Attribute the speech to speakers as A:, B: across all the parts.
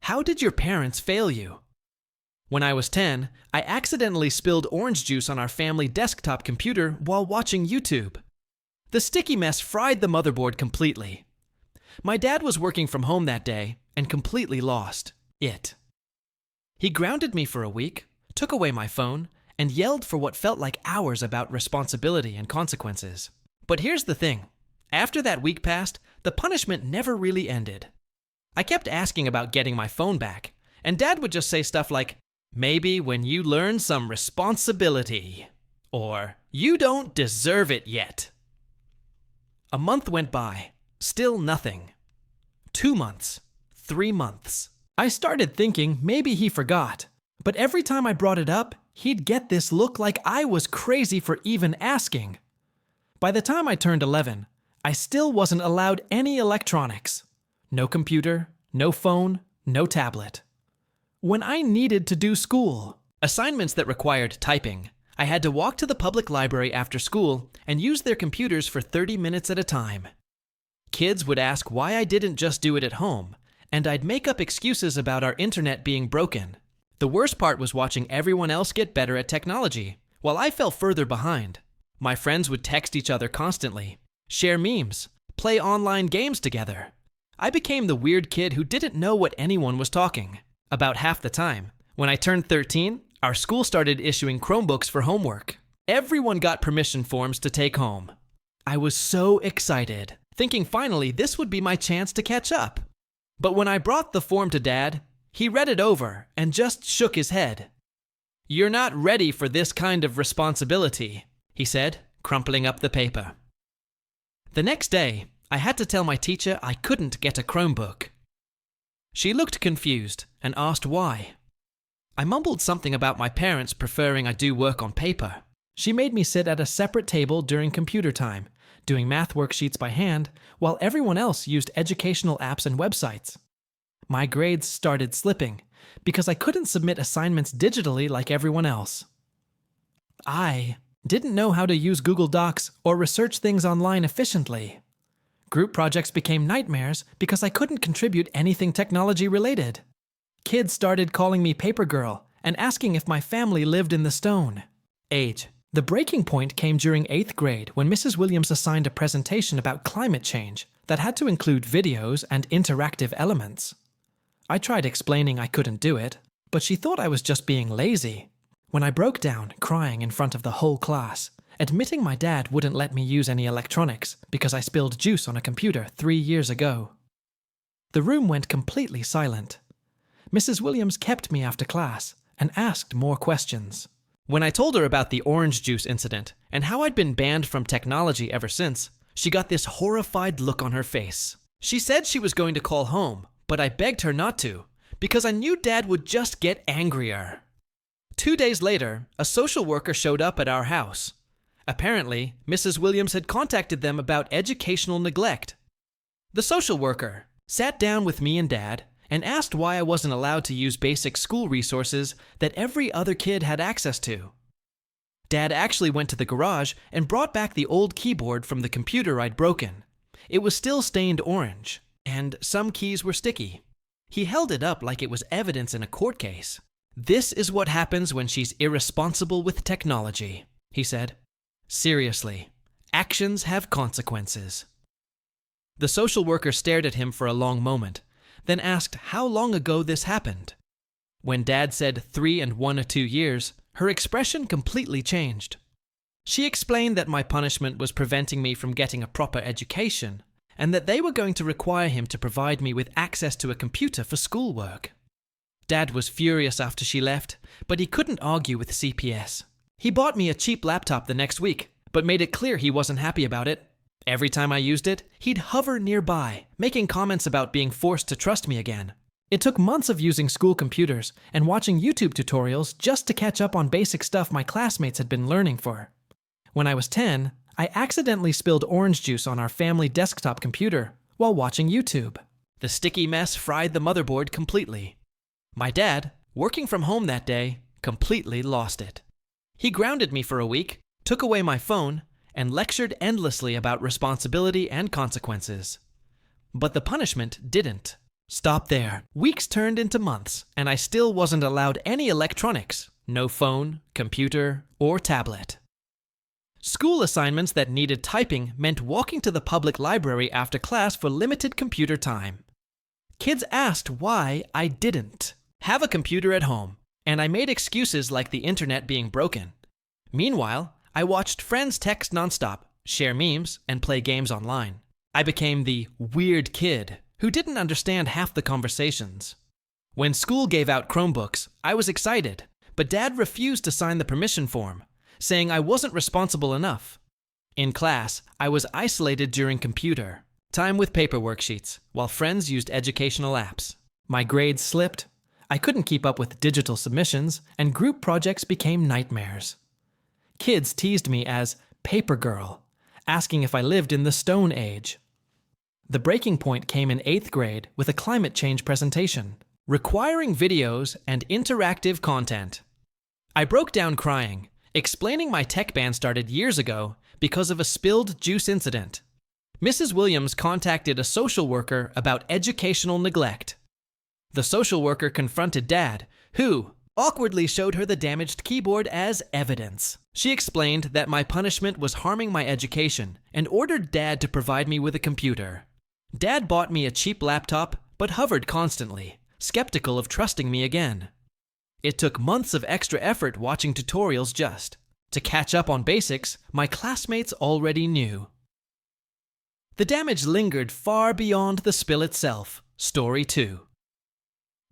A: How did your parents fail you? When I was 10, I accidentally spilled orange juice on our family desktop computer while watching YouTube. The sticky mess fried the motherboard completely. My dad was working from home that day and completely lost it. He grounded me for a week, took away my phone, and yelled for what felt like hours about responsibility and consequences. But here's the thing. After that week passed, the punishment never really ended. I kept asking about getting my phone back, and Dad would just say stuff like, "Maybe when you learn some responsibility," or "You don't deserve it yet." A month went by, still nothing. 2 months, 3 months. I started thinking maybe he forgot, but every time I brought it up, he'd get this look like I was crazy for even asking. By the time I turned 11, I still wasn't allowed any electronics. No computer, no phone, no tablet. When I needed to do school, assignments that required typing, I had to walk to the public library after school and use their computers for 30 minutes at a time. Kids would ask why I didn't just do it at home, and I'd make up excuses about our internet being broken. The worst part was watching everyone else get better at technology, while I fell further behind. My friends would text each other constantly, share memes, play online games together. I became the weird kid who didn't know what anyone was talking. About half the time, when I turned 13, our school started issuing Chromebooks for homework. Everyone got permission forms to take home. I was so excited, thinking finally this would be my chance to catch up. But when I brought the form to Dad, he read it over and just shook his head. "You're not ready for this kind of responsibility," he said, crumpling up the paper. The next day, I had to tell my teacher I couldn't get a Chromebook. She looked confused and asked why. I mumbled something about my parents preferring I do work on paper. She made me sit at a separate table during computer time, doing math worksheets by hand, while everyone else used educational apps and websites. My grades started slipping because I couldn't submit assignments digitally like everyone else. I didn't know how to use Google Docs or research things online efficiently. Group projects became nightmares because I couldn't contribute anything technology related. Kids started calling me paper girl and asking if my family lived in the stone age. The breaking point came during 8th grade when Mrs. Williams assigned a presentation about climate change that had to include videos and interactive elements. I tried explaining I couldn't do it, but she thought I was just being lazy. When I broke down, crying in front of the whole class, admitting my dad wouldn't let me use any electronics because I spilled juice on a computer 3 years ago. The room went completely silent. Mrs. Williams kept me after class and asked more questions. When I told her about the orange juice incident and how I'd been banned from technology ever since, she got this horrified look on her face. She said she was going to call home, but I begged her not to because I knew Dad would just get angrier. 2 days later, a social worker showed up at our house. Apparently, Mrs. Williams had contacted them about educational neglect. The social worker sat down with me and Dad and asked why I wasn't allowed to use basic school resources that every other kid had access to. Dad actually went to the garage and brought back the old keyboard from the computer I'd broken. It was still stained orange, and some keys were sticky. He held it up like it was evidence in a court case. "This is what happens when she's irresponsible with technology," he said. "Seriously, actions have consequences." The social worker stared at him for a long moment, then asked how long ago this happened. When Dad said 3 and 1 or 2 years, her expression completely changed. She explained that my punishment was preventing me from getting a proper education, and that they were going to require him to provide me with access to a computer for schoolwork. Dad was furious after she left, but he couldn't argue with CPS. He bought me a cheap laptop the next week, but made it clear he wasn't happy about it. Every time I used it, he'd hover nearby, making comments about being forced to trust me again. It took months of using school computers and watching YouTube tutorials just to catch up on basic stuff my classmates had been learning for. When I was 10, I accidentally spilled orange juice on our family desktop computer while watching YouTube. The sticky mess fried the motherboard completely. My dad, working from home that day, completely lost it. He grounded me for a week, took away my phone, and lectured endlessly about responsibility and consequences. But the punishment didn't. Stop there. Weeks turned into months, and I still wasn't allowed any electronics. No phone, computer, or tablet. School assignments that needed typing meant walking to the public library after class for limited computer time. Kids asked why I didn't have a computer at home, and I made excuses like the internet being broken. Meanwhile, I watched friends text nonstop, share memes, and play games online. I became the weird kid who didn't understand half the conversations. When school gave out Chromebooks, I was excited, but Dad refused to sign the permission form, saying I wasn't responsible enough. In class, I was isolated during computer time with paper worksheets, while friends used educational apps. My grades slipped, I couldn't keep up with digital submissions, and group projects became nightmares. Kids teased me as Paper Girl, asking if I lived in the Stone Age. The breaking point came in 8th grade with a climate change presentation, requiring videos and interactive content. I broke down crying, explaining my tech ban started years ago because of a spilled juice incident. Mrs. Williams contacted a social worker about educational neglect. The social worker confronted Dad, who awkwardly showed her the damaged keyboard as evidence. She explained that my punishment was harming my education and ordered Dad to provide me with a computer. Dad bought me a cheap laptop, but hovered constantly, skeptical of trusting me again. It took months of extra effort watching tutorials just to catch up on basics my classmates already knew. The damage lingered far beyond the spill itself. Story 2.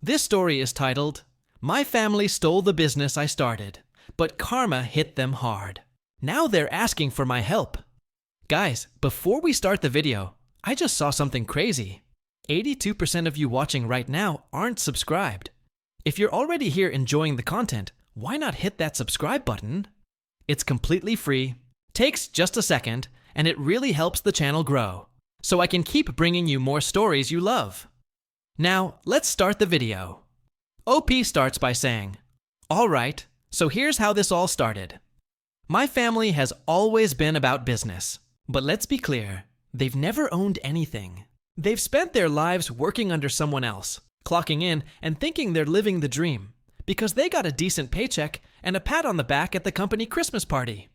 A: This story is titled, My Family Stole the Business I Started, but Karma Hit Them Hard. Now they're asking for my help. Guys, before we start the video, I just saw something crazy. 82% of you watching right now aren't subscribed. If you're already here enjoying the content, why not hit that subscribe button? It's completely free, takes just a second, and it really helps the channel grow, so I can keep bringing you more stories you love. Now, let's start the video. OP starts by saying, Alright, so here's how this all started. My family has always been about business, but let's be clear, they've never owned anything. They've spent their lives working under someone else, clocking in and thinking they're living the dream, because they got a decent paycheck and a pat on the back at the company Christmas party.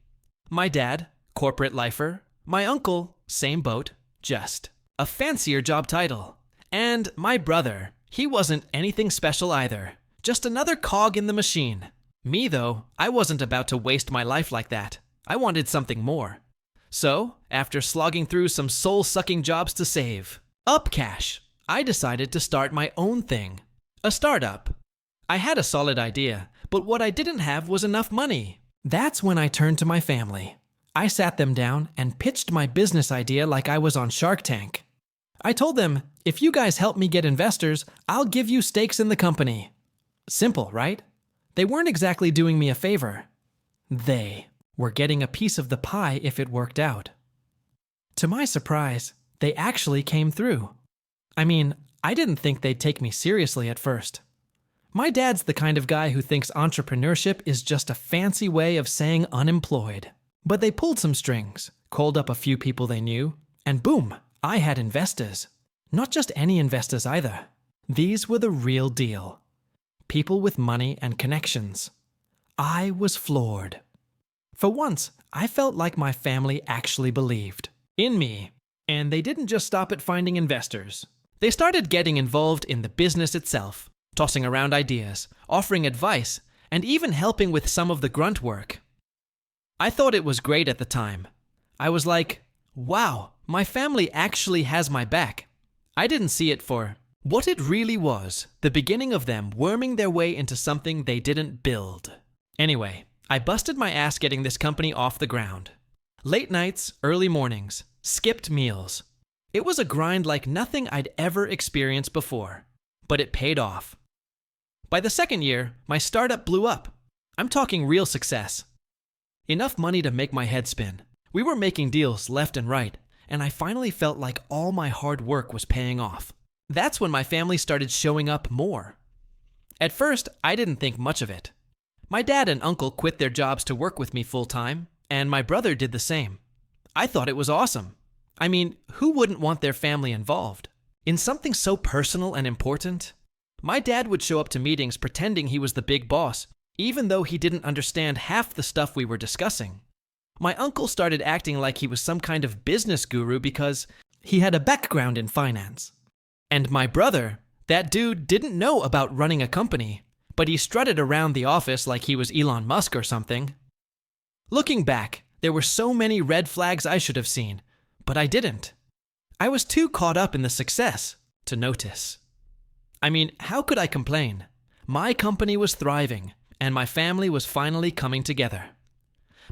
A: My dad, corporate lifer. My uncle, same boat, just a fancier job title. And my brother, he wasn't anything special either, just another cog in the machine. Me though, I wasn't about to waste my life like that. I wanted something more. So, after slogging through some soul-sucking jobs to save up cash, I decided to start my own thing, a startup. I had a solid idea, but what I didn't have was enough money. That's when I turned to my family. I sat them down and pitched my business idea like I was on Shark Tank. I told them, if you guys help me get investors, I'll give you stakes in the company. Simple, right? They weren't exactly doing me a favor. They were getting a piece of the pie if it worked out. To my surprise, they actually came through. I mean, I didn't think they'd take me seriously at first. My dad's the kind of guy who thinks entrepreneurship is just a fancy way of saying unemployed. But they pulled some strings, called up a few people they knew, and boom, I had investors. Not just any investors either. These were the real deal. People with money and connections. I was floored. For once, I felt like my family actually believed in me. And they didn't just stop at finding investors. They started getting involved in the business itself, tossing around ideas, offering advice, and even helping with some of the grunt work. I thought it was great at the time. I was like, wow, my family actually has my back. I didn't see it for what it really was, the beginning of them worming their way into something they didn't build. Anyway, I busted my ass getting this company off the ground. Late nights, early mornings, skipped meals. It was a grind like nothing I'd ever experienced before, but it paid off. By the second year, my startup blew up. I'm talking real success. Enough money to make my head spin. We were making deals left and right, and I finally felt like all my hard work was paying off. That's when my family started showing up more. At first, I didn't think much of it. My dad and uncle quit their jobs to work with me full-time, and my brother did the same. I thought it was awesome. I mean, who wouldn't want their family involved? In something so personal and important, my dad would show up to meetings pretending he was the big boss, even though he didn't understand half the stuff we were discussing. My uncle started acting like he was some kind of business guru because he had a background in finance. And my brother, that dude didn't know about running a company, but he strutted around the office like he was Elon Musk or something. Looking back, there were so many red flags I should have seen, but I didn't. I was too caught up in the success to notice. I mean, how could I complain? My company was thriving, and my family was finally coming together.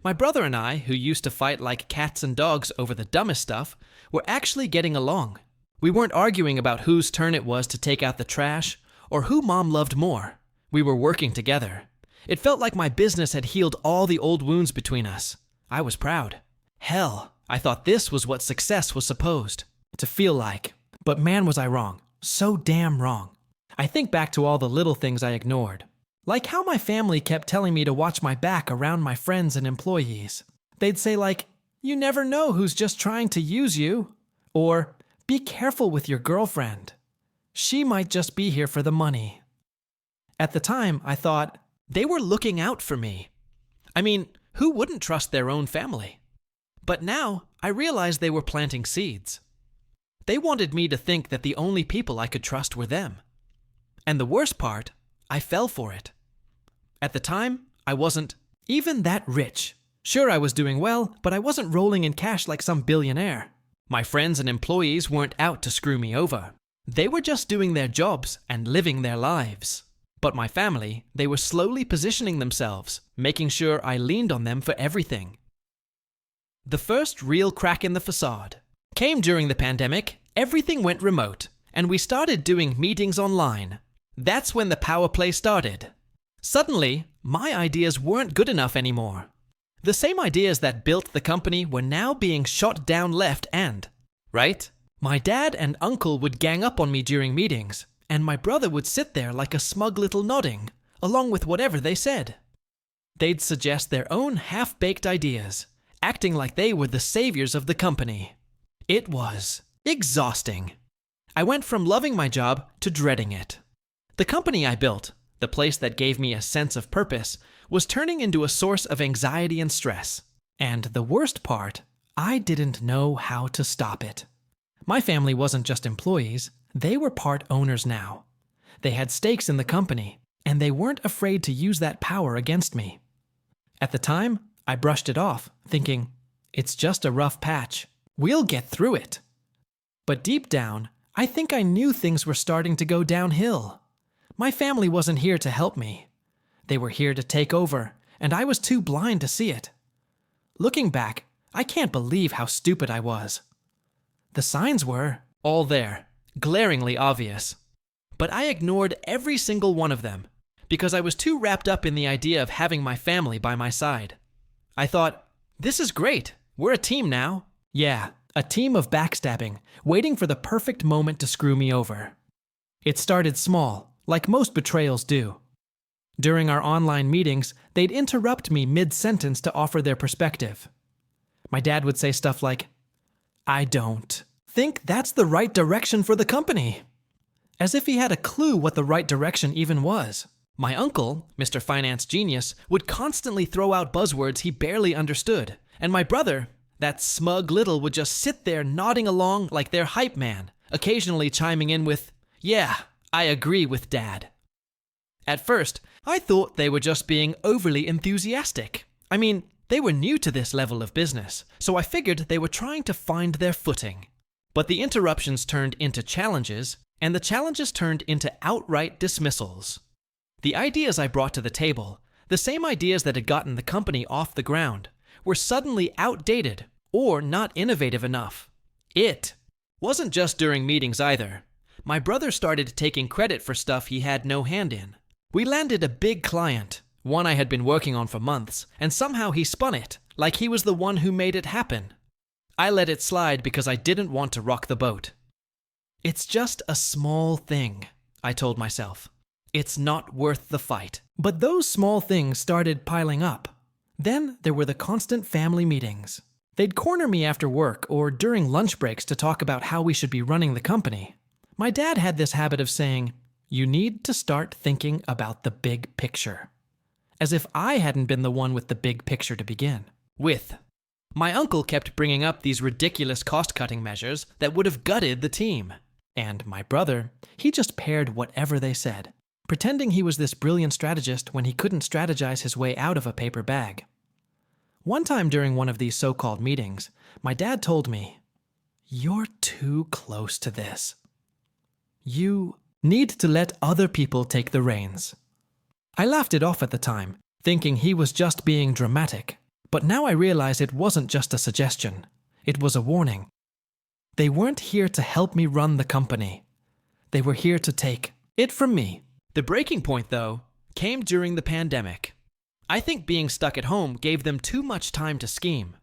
A: My brother and I, who used to fight like cats and dogs over the dumbest stuff, were actually getting along. We weren't arguing about whose turn it was to take out the trash or who mom loved more. We were working together. It felt like my business had healed all the old wounds between us. I was proud. Hell, I thought this was what success was supposed to feel like. But man, was I wrong. So damn wrong. I think back to all the little things I ignored. Like how my family kept telling me to watch my back around my friends and employees. They'd say like, "You never know who's just trying to use you." Or, "Be careful with your girlfriend. She might just be here for the money." At the time, I thought, they were looking out for me. I mean, who wouldn't trust their own family? But now, I realized they were planting seeds. They wanted me to think that the only people I could trust were them. And the worst part, I fell for it. At the time, I wasn't even that rich. Sure, I was doing well, but I wasn't rolling in cash like some billionaire. My friends and employees weren't out to screw me over. They were just doing their jobs and living their lives. But my family, they were slowly positioning themselves, making sure I leaned on them for everything. The first real crack in the facade came during the pandemic. Everything went remote, and we started doing meetings online. That's when the power play started. Suddenly, my ideas weren't good enough anymore. The same ideas that built the company were now being shot down left and right. My dad and uncle would gang up on me during meetings, and my brother would sit there like a smug little nodding, along with whatever they said. They'd suggest their own half-baked ideas, acting like they were the saviors of the company. It was exhausting. I went from loving my job to dreading it. The company I built, the place that gave me a sense of purpose, was turning into a source of anxiety and stress. And the worst part, I didn't know how to stop it. My family wasn't just employees, they were part owners now. They had stakes in the company, and they weren't afraid to use that power against me. At the time, I brushed it off, thinking, it's just a rough patch. We'll get through it. But deep down, I think I knew things were starting to go downhill. My family wasn't here to help me. They were here to take over, and I was too blind to see it. Looking back, I can't believe how stupid I was. The signs were all there, glaringly obvious. But I ignored every single one of them, because I was too wrapped up in the idea of having my family by my side. I thought, this is great, we're a team now. Yeah, a team of backstabbing, waiting for the perfect moment to screw me over. It started small, like most betrayals do. During our online meetings, they'd interrupt me mid-sentence to offer their perspective. My dad would say stuff like, "I don't think that's the right direction for the company." As if he had a clue what the right direction even was. My uncle, Mr. Finance Genius, would constantly throw out buzzwords he barely understood. And my brother, that smug little, would just sit there nodding along like their hype man, occasionally chiming in with, "Yeah, I agree with Dad." At first, I thought they were just being overly enthusiastic. I mean, they were new to this level of business, so I figured they were trying to find their footing. But the interruptions turned into challenges, and the challenges turned into outright dismissals. The ideas I brought to the table, the same ideas that had gotten the company off the ground, were suddenly outdated or not innovative enough. It wasn't just during meetings either. My brother started taking credit for stuff he had no hand in. We landed a big client, one I had been working on for months, and somehow he spun it, like he was the one who made it happen. I let it slide because I didn't want to rock the boat. It's just a small thing, I told myself. It's not worth the fight. But those small things started piling up. Then there were the constant family meetings. They'd corner me after work or during lunch breaks to talk about how we should be running the company. My dad had this habit of saying, "You need to start thinking about the big picture." As if I hadn't been the one with the big picture to begin with. My uncle kept bringing up these ridiculous cost-cutting measures that would have gutted the team. And my brother, he just paired whatever they said, pretending he was this brilliant strategist when he couldn't strategize his way out of a paper bag. One time during one of these so-called meetings, my dad told me, "You're too close to this. You need to let other people take the reins." I laughed it off at the time, thinking he was just being dramatic, but now I realize it wasn't just a suggestion. It was a warning. They weren't here to help me run the company. They were here to take it from me. The breaking point, though, came during the pandemic. I think being stuck at home gave them too much time to scheme.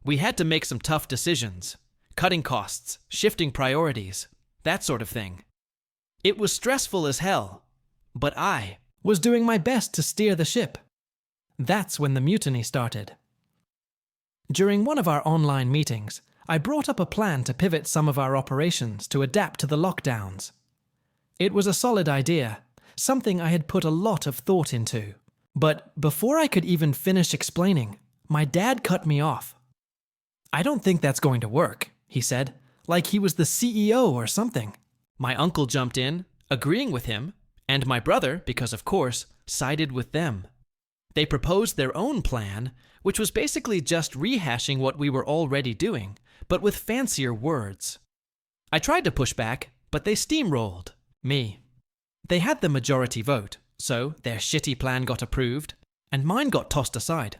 A: We had to make some tough decisions, cutting costs, shifting priorities, that sort of thing. It was stressful as hell, but I was doing my best to steer the ship. That's when the mutiny started. During one of our online meetings, I brought up a plan to pivot some of our operations to adapt to the lockdowns. It was a solid idea, something I had put a lot of thought into. But before I could even finish explaining, my dad cut me off. "I don't think that's going to work," he said, like he was the CEO or something. My uncle jumped in, agreeing with him, and my brother, because of course, sided with them. They proposed their own plan, which was basically just rehashing what we were already doing, but with fancier words. I tried to push back, but they steamrolled me. They had the majority vote, so their shitty plan got approved, and mine got tossed aside.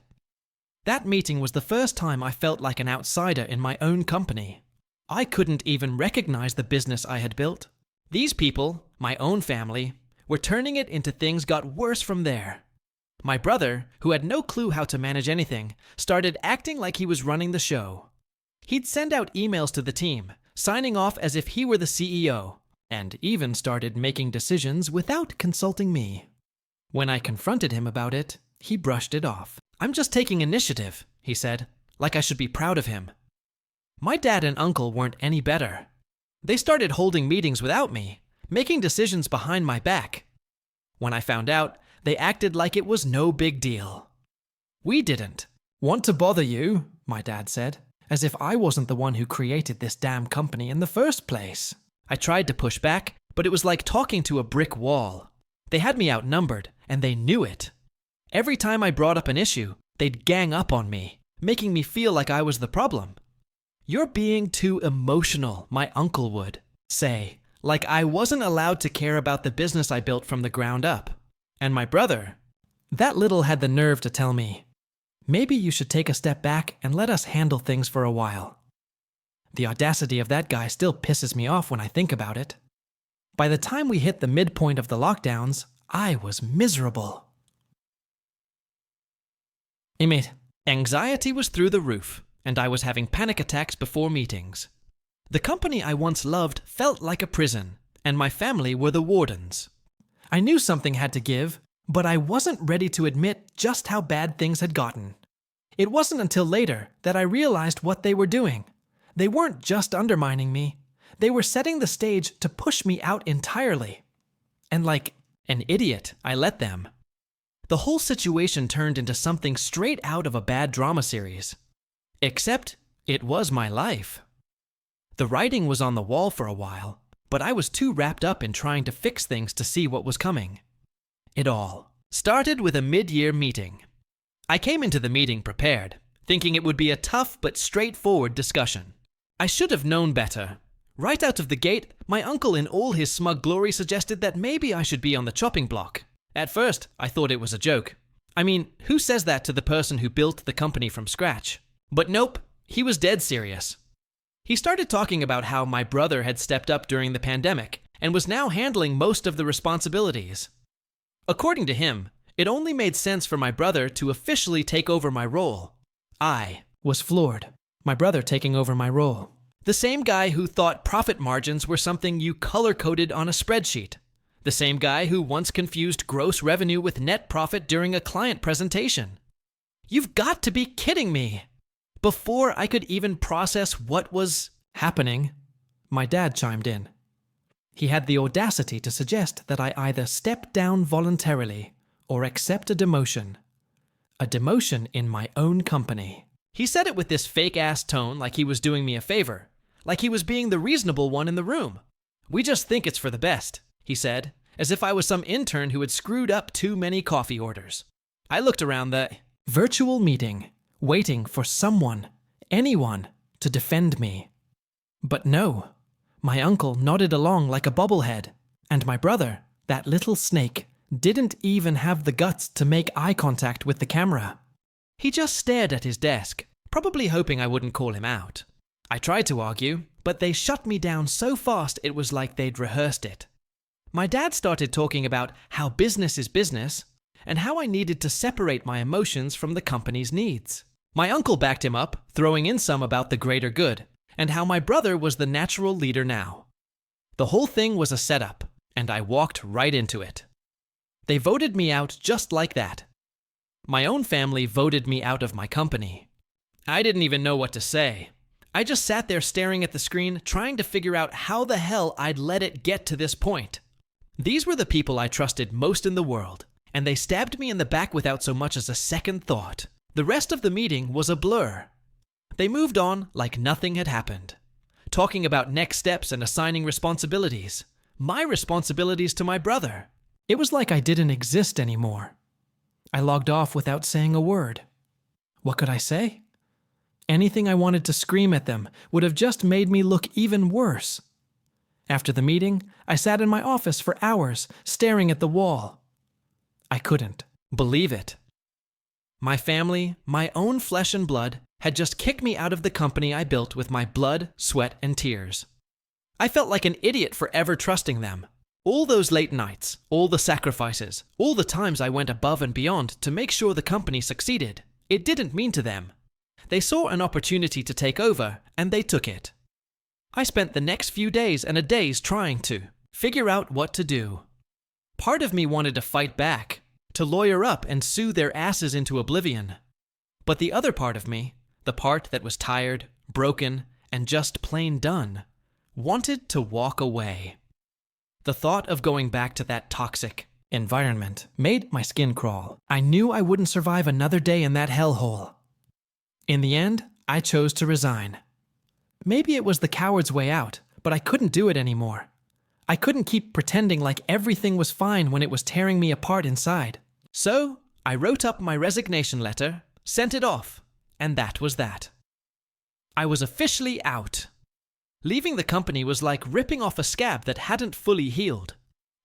A: That meeting was the first time I felt like an outsider in my own company. I couldn't even recognize the business I had built. These people, my own family, were turning it into things got worse from there. My brother, who had no clue how to manage anything, started acting like he was running the show. He'd send out emails to the team, signing off as if he were the CEO, and even started making decisions without consulting me. When I confronted him about it, he brushed it off. "I'm just taking initiative," he said, like I should be proud of him. My dad and uncle weren't any better. They started holding meetings without me, making decisions behind my back. When I found out, they acted like it was no big deal. "We didn't want to bother you," my dad said, as if I wasn't the one who created this damn company in the first place. I tried to push back, but it was like talking to a brick wall. They had me outnumbered, and they knew it. Every time I brought up an issue, they'd gang up on me, making me feel like I was the problem. "You're being too emotional," my uncle would say, like I wasn't allowed to care about the business I built from the ground up. And my brother, that little had the nerve to tell me, "Maybe you should take a step back and let us handle things for a while." The audacity of that guy still pisses me off when I think about it. By the time we hit the midpoint of the lockdowns, I was miserable. Anxiety was through the roof, and I was having panic attacks before meetings. The company I once loved felt like a prison, and my family were the wardens. I knew something had to give, but I wasn't ready to admit just how bad things had gotten. It wasn't until later that I realized what they were doing. They weren't just undermining me. They were setting the stage to push me out entirely. And like an idiot, I let them. The whole situation turned into something straight out of a bad drama series. Except it was my life. The writing was on the wall for a while, but I was too wrapped up in trying to fix things to see what was coming. It all started with a mid-year meeting. I came into the meeting prepared, thinking it would be a tough but straightforward discussion. I should have known better. Right out of the gate, my uncle in all his smug glory suggested that maybe I should be on the chopping block. At first, I thought it was a joke. I mean, who says that to the person who built the company from scratch? But nope, he was dead serious. He started talking about how my brother had stepped up during the pandemic and was now handling most of the responsibilities. According to him, it only made sense for my brother to officially take over my role. I was floored. My brother taking over my role. The same guy who thought profit margins were something you color-coded on a spreadsheet. The same guy who once confused gross revenue with net profit during a client presentation. You've got to be kidding me! Before I could even process what was happening, my dad chimed in. He had the audacity to suggest that I either step down voluntarily or accept a demotion. A demotion in my own company. He said it with this fake-ass tone like he was doing me a favor, like he was being the reasonable one in the room. "We just think it's for the best," he said, as if I was some intern who had screwed up too many coffee orders. I looked around the virtual meeting, waiting for someone, anyone, to defend me. But no, my uncle nodded along like a bobblehead, and my brother, that little snake, didn't even have the guts to make eye contact with the camera. He just stared at his desk, probably hoping I wouldn't call him out. I tried to argue, but they shut me down so fast it was like they'd rehearsed it. My dad started talking about how business is business, and how I needed to separate my emotions from the company's needs. My uncle backed him up, throwing in some about the greater good, and how my brother was the natural leader now. The whole thing was a setup, and I walked right into it. They voted me out just like that. My own family voted me out of my company. I didn't even know what to say. I just sat there staring at the screen, trying to figure out how the hell I'd let it get to this point. These were the people I trusted most in the world, and they stabbed me in the back without so much as a second thought. The rest of the meeting was a blur. They moved on like nothing had happened, talking about next steps and assigning responsibilities. My responsibilities to my brother. It was like I didn't exist anymore. I logged off without saying a word. What could I say? Anything I wanted to scream at them would have just made me look even worse. After the meeting, I sat in my office for hours, staring at the wall. I couldn't believe it. My family, my own flesh and blood, had just kicked me out of the company I built with my blood, sweat, and tears. I felt like an idiot for ever trusting them. All those late nights, all the sacrifices, all the times I went above and beyond to make sure the company succeeded, it didn't mean to them. They saw an opportunity to take over, and they took it. I spent the next few days and a days trying to figure out what to do. Part of me wanted to fight back, to lawyer up and sue their asses into oblivion. But the other part of me, the part that was tired, broken, and just plain done, wanted to walk away. The thought of going back to that toxic environment made my skin crawl. I knew I wouldn't survive another day in that hellhole. In the end, I chose to resign. Maybe it was the coward's way out, but I couldn't do it anymore. I couldn't keep pretending like everything was fine when it was tearing me apart inside. So, I wrote up my resignation letter, sent it off, and that was that. I was officially out. Leaving the company was like ripping off a scab that hadn't fully healed.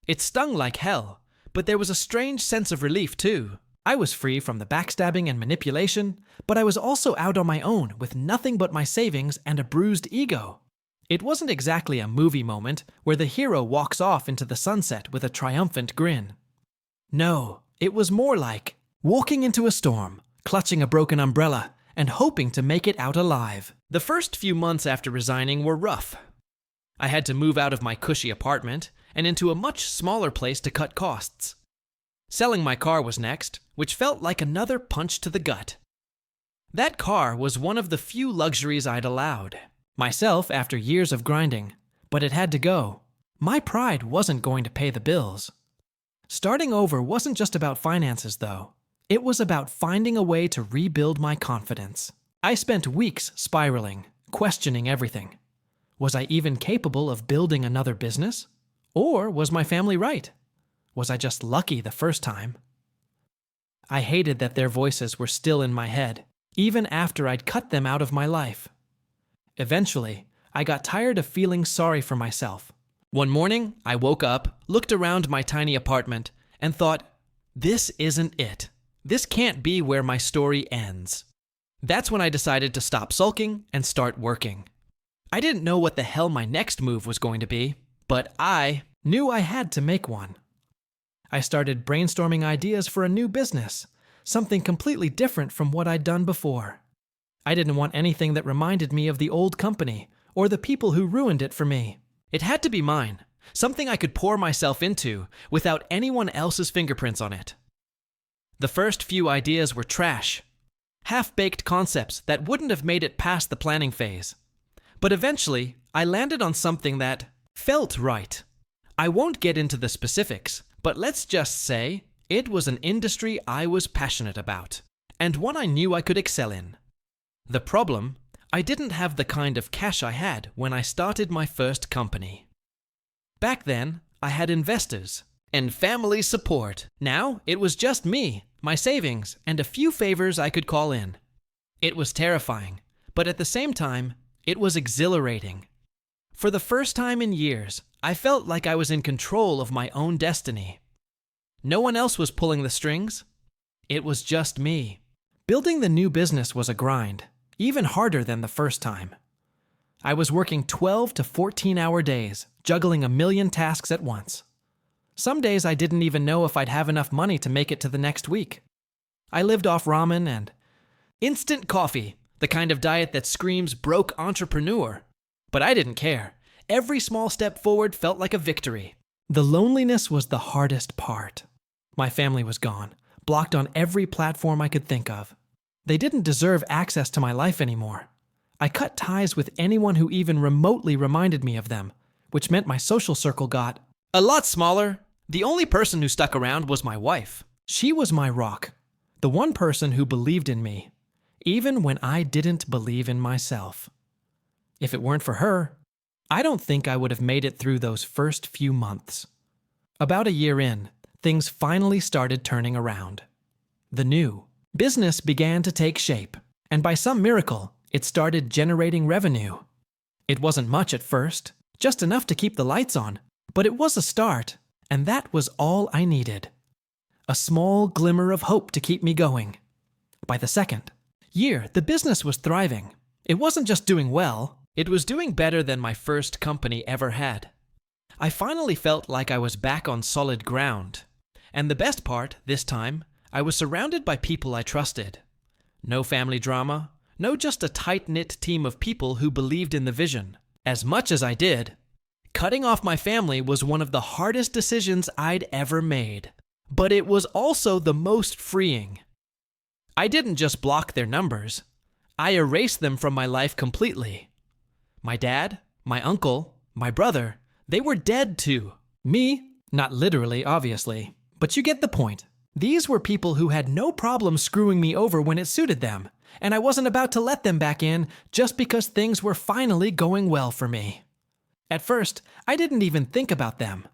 A: It stung like hell, but there was a strange sense of relief too. I was free from the backstabbing and manipulation, but I was also out on my own with nothing but my savings and a bruised ego. It wasn't exactly a movie moment where the hero walks off into the sunset with a triumphant grin. No, it was more like walking into a storm, clutching a broken umbrella, and hoping to make it out alive. The first few months after resigning were rough. I had to move out of my cushy apartment and into a much smaller place to cut costs. Selling my car was next, which felt like another punch to the gut. That car was one of the few luxuries I'd allowed myself after years of grinding, but it had to go. My pride wasn't going to pay the bills. Starting over wasn't just about finances, though. It was about finding a way to rebuild my confidence. I spent weeks spiraling, questioning everything. Was I even capable of building another business? Or was my family right? Was I just lucky the first time? I hated that their voices were still in my head, even after I'd cut them out of my life. Eventually, I got tired of feeling sorry for myself. One morning, I woke up, looked around my tiny apartment, and thought, this isn't it. This can't be where my story ends. That's when I decided to stop sulking and start working. I didn't know what the hell my next move was going to be, but I knew I had to make one. I started brainstorming ideas for a new business, something completely different from what I'd done before. I didn't want anything that reminded me of the old company or the people who ruined it for me. It had to be mine, something I could pour myself into without anyone else's fingerprints on it. The first few ideas were trash, half-baked concepts that wouldn't have made it past the planning phase. But eventually, I landed on something that felt right. I won't get into the specifics, but let's just say it was an industry I was passionate about, and one I knew I could excel in. The problem, I didn't have the kind of cash I had when I started my first company. Back then, I had investors and family support. Now, it was just me, my savings, and a few favors I could call in. It was terrifying, but at the same time, it was exhilarating. For the first time in years, I felt like I was in control of my own destiny. No one else was pulling the strings. It was just me. Building the new business was a grind, even harder than the first time. I was working 12 to 14-hour days, juggling a million tasks at once. Some days I didn't even know if I'd have enough money to make it to the next week. I lived off ramen and instant coffee, the kind of diet that screams broke entrepreneur. But I didn't care. Every small step forward felt like a victory. The loneliness was the hardest part. My family was gone, blocked on every platform I could think of. They didn't deserve access to my life anymore. I cut ties with anyone who even remotely reminded me of them, which meant my social circle got a lot smaller. The only person who stuck around was my wife. She was my rock, the one person who believed in me, even when I didn't believe in myself. If it weren't for her, I don't think I would have made it through those first few months. About a year in, things finally started turning around. The new business began to take shape, and by some miracle, it started generating revenue. It wasn't much at first, just enough to keep the lights on, but it was a start, and that was all I needed. A small glimmer of hope to keep me going. By the second year, the business was thriving. It wasn't just doing well, it was doing better than my first company ever had. I finally felt like I was back on solid ground. And the best part, this time, I was surrounded by people I trusted. No family drama, no just a tight-knit team of people who believed in the vision. As much as I did, cutting off my family was one of the hardest decisions I'd ever made. But it was also the most freeing. I didn't just block their numbers. I erased them from my life completely. My dad, my uncle, my brother, they were dead too. Me, not literally, obviously, but you get the point. These were people who had no problem screwing me over when it suited them, and I wasn't about to let them back in just because things were finally going well for me. At first, I didn't even think about them.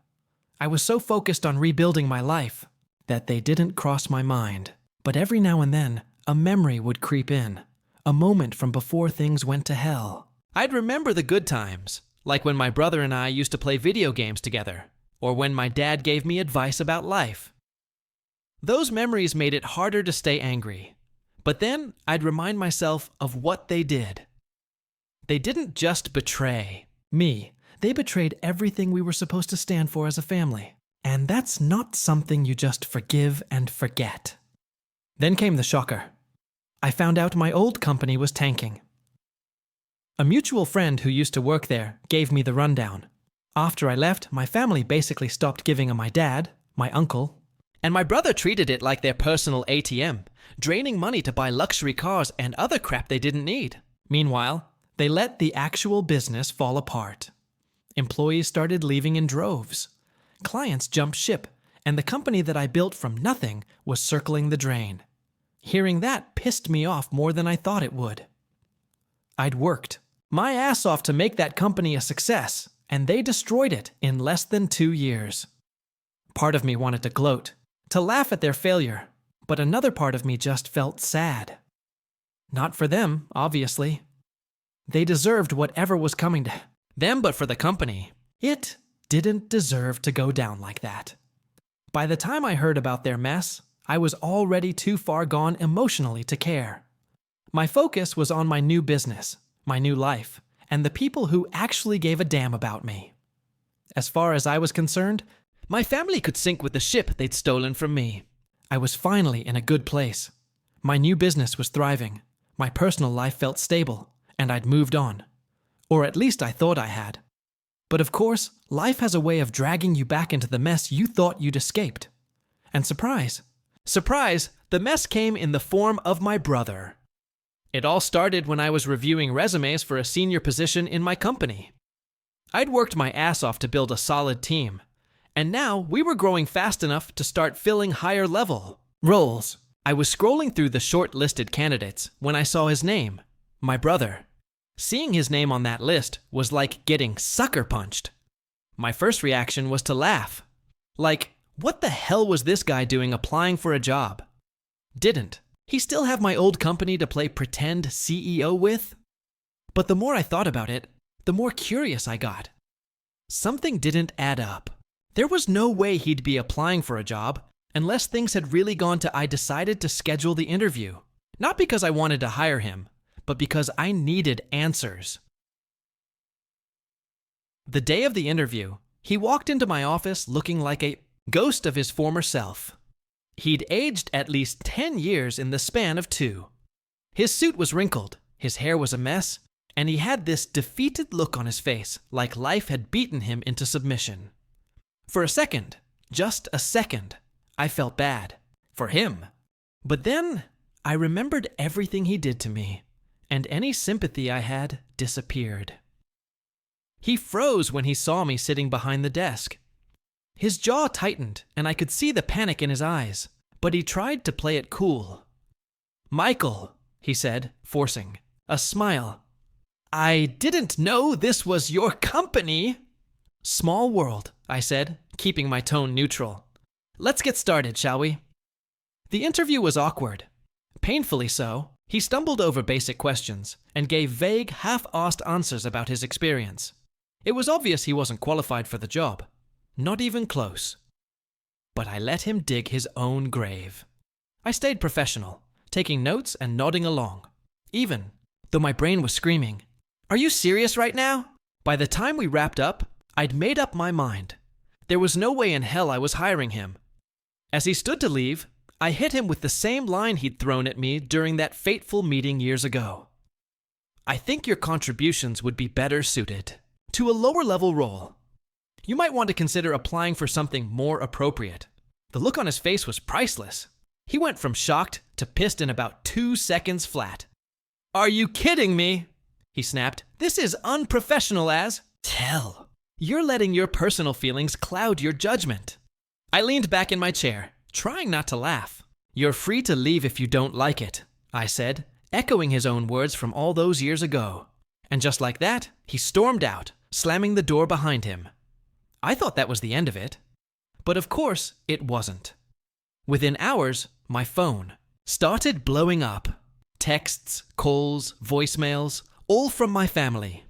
A: I was so focused on rebuilding my life that they didn't cross my mind. But every now and then, a memory would creep in, a moment from before things went to hell. I'd remember the good times, like when my brother and I used to play video games together, or when my dad gave me advice about life. Those memories made it harder to stay angry, but then I'd remind myself of what they did. They didn't just betray me, they betrayed everything we were supposed to stand for as a family. And that's not something you just forgive and forget. Then came the shocker. I found out my old company was tanking. A mutual friend who used to work there gave me the rundown. After I left, my family basically stopped giving my dad, my uncle, and my brother treated it like their personal ATM, draining money to buy luxury cars and other crap they didn't need. Meanwhile, they let the actual business fall apart. Employees started leaving in droves. Clients jumped ship, and the company that I built from nothing was circling the drain. Hearing that pissed me off more than I thought it would. I'd worked my ass off to make that company a success, and they destroyed it in less than 2 years. Part of me wanted to gloat, to laugh at their failure, but another part of me just felt sad. Not for them, obviously. They deserved whatever was coming to them, but for the company, it didn't deserve to go down like that. By the time I heard about their mess, I was already too far gone emotionally to care. My focus was on my new business, my new life, and the people who actually gave a damn about me. As far as I was concerned, my family could sink with the ship they'd stolen from me. I was finally in a good place. My new business was thriving. My personal life felt stable, and I'd moved on. Or at least I thought I had. But of course, life has a way of dragging you back into the mess you thought you'd escaped. And surprise, the mess came in the form of my brother. It all started when I was reviewing resumes for a senior position in my company. I'd worked my ass off to build a solid team, And now we were growing fast enough to start filling higher level roles. I was scrolling through the short-listed candidates when I saw his name, my brother. Seeing his name on that list was like getting sucker punched. My first reaction was to laugh. Like, what the hell was this guy doing applying for a job? Didn't he still have my old company to play pretend CEO with? But the more I thought about it, the more curious I got. Something didn't add up. There was no way he'd be applying for a job unless things had really gone to I decided to schedule the interview. Not because I wanted to hire him, but because I needed answers. The day of the interview, he walked into my office looking like a ghost of his former self. He'd aged at least 10 years in the span of 2. His suit was wrinkled, his hair was a mess, and he had this defeated look on his face, like life had beaten him into submission. For a second, just a second, I felt bad. For him. But then, I remembered everything he did to me, and any sympathy I had disappeared. He froze when he saw me sitting behind the desk. His jaw tightened, and I could see the panic in his eyes, but he tried to play it cool. "Michael," he said, forcing a smile. "I didn't know this was your company." "Small world," I said, keeping my tone neutral. "Let's get started, shall we?" The interview was awkward. Painfully so. He stumbled over basic questions and gave vague, half-assed answers about his experience. It was obvious he wasn't qualified for the job. Not even close. But I let him dig his own grave. I stayed professional, taking notes and nodding along. Even though my brain was screaming, "Are you serious right now?" By the time we wrapped up, I'd made up my mind. There was no way in hell I was hiring him. As he stood to leave, I hit him with the same line he'd thrown at me during that fateful meeting years ago. "I think your contributions would be better suited to a lower-level role. You might want to consider applying for something more appropriate." The look on his face was priceless. He went from shocked to pissed in about 2 seconds flat. "Are you kidding me?" he snapped. "This is unprofessional as hell. You're letting your personal feelings cloud your judgment." I leaned back in my chair, trying not to laugh. "You're free to leave if you don't like it," I said, echoing his own words from all those years ago. And just like that, he stormed out, slamming the door behind him. I thought that was the end of it. But of course, it wasn't. Within hours, my phone started blowing up. Texts, calls, voicemails, all from my family.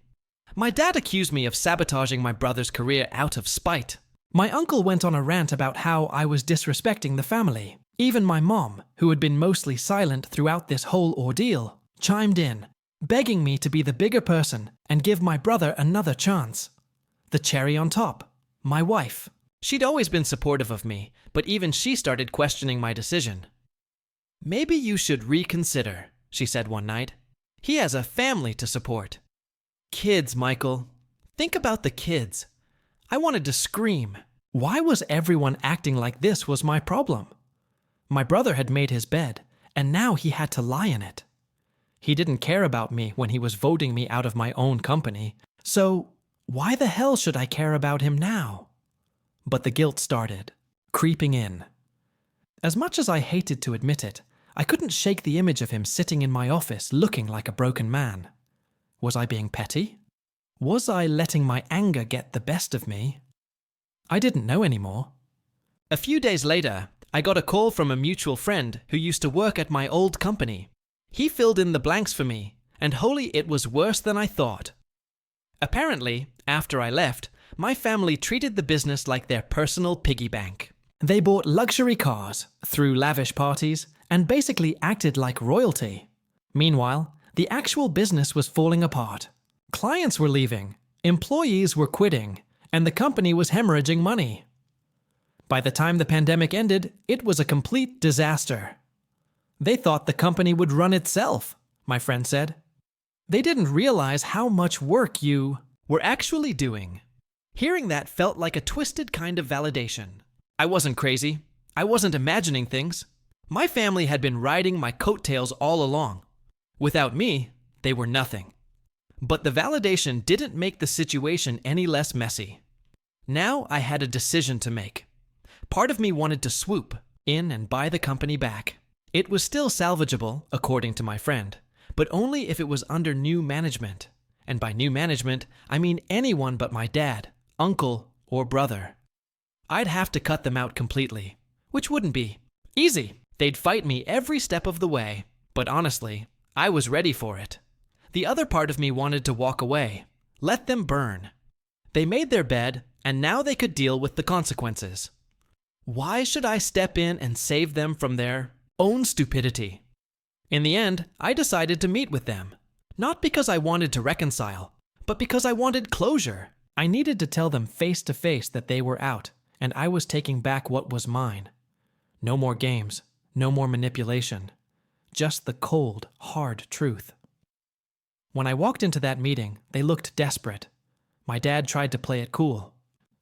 A: My dad accused me of sabotaging my brother's career out of spite. My uncle went on a rant about how I was disrespecting the family. Even my mom, who had been mostly silent throughout this whole ordeal, chimed in, begging me to be the bigger person and give my brother another chance. The cherry on top, my wife. She'd always been supportive of me, but even she started questioning my decision. "Maybe you should reconsider," she said one night. "He has a family to support." Kids, Michael. Think about the kids. I wanted to scream. Why was everyone acting like this was my problem? My brother had made his bed, and now he had to lie in it. He didn't care about me when he was voting me out of my own company, so why the hell should I care about him now? But the guilt started, creeping in. As much as I hated to admit it, I couldn't shake the image of him sitting in my office looking like a broken man. Was I being petty? Was I letting my anger get the best of me? I didn't know anymore. A few days later, I got a call from a mutual friend who used to work at my old company. He filled in the blanks for me, and holy, it was worse than I thought. Apparently, after I left, my family treated the business like their personal piggy bank. They bought luxury cars, threw lavish parties, and basically acted like royalty. Meanwhile, the actual business was falling apart. Clients were leaving, employees were quitting, and the company was hemorrhaging money. By the time the pandemic ended, it was a complete disaster. They thought the company would run itself, my friend said. They didn't realize how much work you were actually doing. Hearing that felt like a twisted kind of validation. I wasn't crazy. I wasn't imagining things. My family had been riding my coattails all along. Without me, they were nothing. But the validation didn't make the situation any less messy. Now I had a decision to make. Part of me wanted to swoop in and buy the company back. It was still salvageable, according to my friend, but only if it was under new management. And by new management, I mean anyone but my dad, uncle, or brother. I'd have to cut them out completely, which wouldn't be easy. They'd fight me every step of the way, but honestly, I was ready for it. The other part of me wanted to walk away, let them burn. They made their bed, and now they could deal with the consequences. Why should I step in and save them from their own stupidity? In the end, I decided to meet with them. Not because I wanted to reconcile, but because I wanted closure. I needed to tell them face to face that they were out, and I was taking back what was mine. No more games, no more manipulation. Just the cold, hard truth. When I walked into that meeting, they looked desperate. My dad tried to play it cool,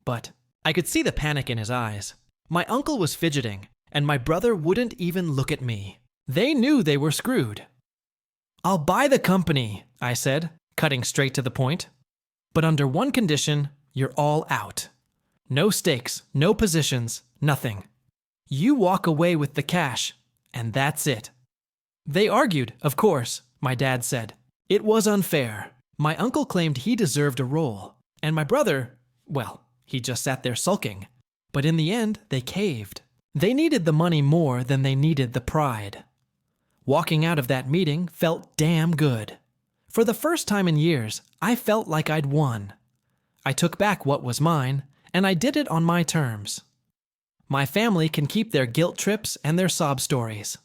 A: but I could see the panic in his eyes. My uncle was fidgeting, and my brother wouldn't even look at me. They knew they were screwed. "I'll buy the company," I said, cutting straight to the point. "But under one condition, you're all out. No stakes, no positions, nothing. You walk away with the cash, and that's it." They argued, of course, my dad said. It was unfair. My uncle claimed he deserved a role, and my brother, well, he just sat there sulking. But in the end, they caved. They needed the money more than they needed the pride. Walking out of that meeting felt damn good. For the first time in years, I felt like I'd won. I took back what was mine, and I did it on my terms. My family can keep their guilt trips and their sob stories.